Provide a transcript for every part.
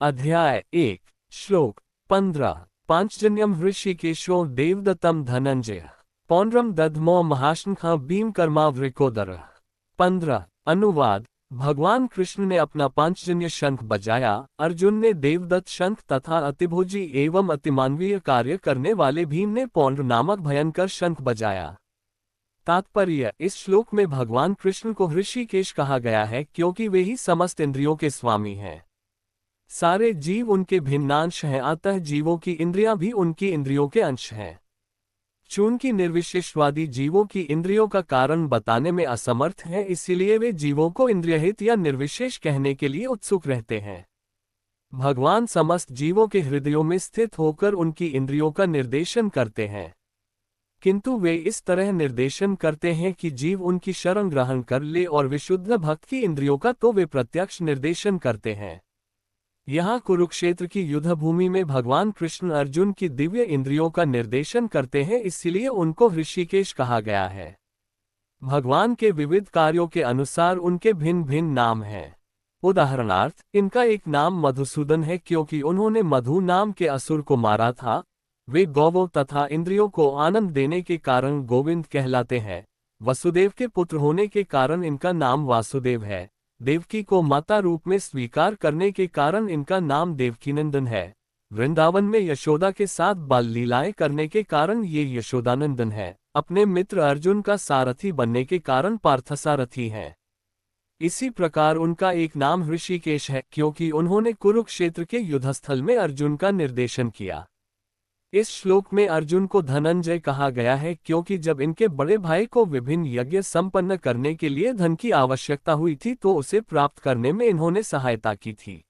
अध्याय 1 श्लोक 15 पांचजन्यम ऋषिकेशो देवदत्तम धनंजय पौंड्रम दधमो महाशंख भीमकर्मा वृकोदर। 15 अनुवाद। भगवान कृष्ण ने अपना पांचजन्य शंख बजाया। अर्जुन ने देवदत्त शंख तथा अतिभोजी एवं अतिमानवीय कार्य करने वाले भीम ने पौंड्र नामक भयंकर शंख बजाया। तात्पर्य। इस श्लोक में भगवान कृष्ण को ऋषिकेश कहा गया है क्योंकि वे ही समस्त इंद्रियों के स्वामी हैं। सारे जीव उनके भिन्नांश हैं, अतः जीवों की इंद्रियां भी उनकी इंद्रियों के अंश हैं। चूंकि निर्विशेषवादी जीवों की इंद्रियों का कारण बताने में असमर्थ हैं, इसीलिए वे जीवों को इंद्रियहित या निर्विशेष कहने के लिए उत्सुक रहते हैं। भगवान समस्त जीवों के हृदयों में स्थित होकर उनकी इंद्रियों का निर्देशन करते हैं, किंतु वे इस तरह निर्देशन करते हैं कि जीव उनकी शरण ग्रहण कर ले, और विशुद्ध भक्त की इंद्रियों का तो वे प्रत्यक्ष निर्देशन करते हैं। यहाँ कुरुक्षेत्र की युद्ध भूमि में भगवान कृष्ण अर्जुन की दिव्य इंद्रियों का निर्देशन करते हैं, इसलिए उनको ऋषिकेश कहा गया है। भगवान के विविध कार्यों के अनुसार उनके भिन्न भिन्न नाम हैं। उदाहरणार्थ, इनका एक नाम मधुसूदन है क्योंकि उन्होंने मधु नाम के असुर को मारा था। वे गौवों तथा इंद्रियों को आनंद देने के कारण गोविंद कहलाते हैं। वसुदेव के पुत्र होने के कारण इनका नाम वासुदेव है। देवकी को माता रूप में स्वीकार करने के कारण इनका नाम देवकीनंदन है। वृंदावन में यशोदा के साथ बाल लीलाएं करने के कारण ये यशोदानंदन है। अपने मित्र अर्जुन का सारथी बनने के कारण पार्थसारथी हैं। इसी प्रकार उनका एक नाम ऋषिकेश है क्योंकि उन्होंने कुरुक्षेत्र के युद्धस्थल में अर्जुन का निर्देशन किया। इस श्लोक में अर्जुन को धनंजय कहा गया है क्योंकि जब इनके बड़े भाई को विभिन्न यज्ञ संपन्न करने के लिए धन की आवश्यकता हुई थी तो उसे प्राप्त करने में इन्होंने सहायता की थी।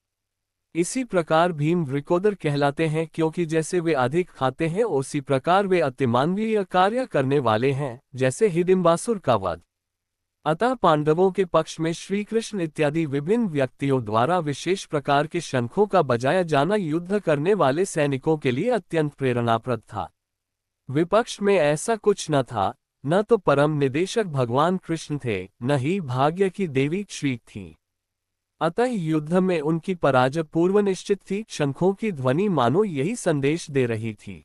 इसी प्रकार भीम वृकोदर कहलाते हैं क्योंकि जैसे वे अधिक खाते हैं उसी प्रकार वे अतिमानवीय कार्य करने वाले हैं, जैसे हिडिंबासुर का वध। अतः पांडवों के पक्ष में श्री कृष्ण इत्यादि विभिन्न व्यक्तियों द्वारा विशेष प्रकार के शंखों का बजाया जाना युद्ध करने वाले सैनिकों के लिए अत्यंत प्रेरणाप्रद था। विपक्ष में ऐसा कुछ न था, न तो परम निदेशक भगवान कृष्ण थे, न ही भाग्य की देवी श्री थी। अतः युद्ध में उनकी पराजय पूर्व निश्चित थी। शंखों की ध्वनि मानो यही संदेश दे रही थी।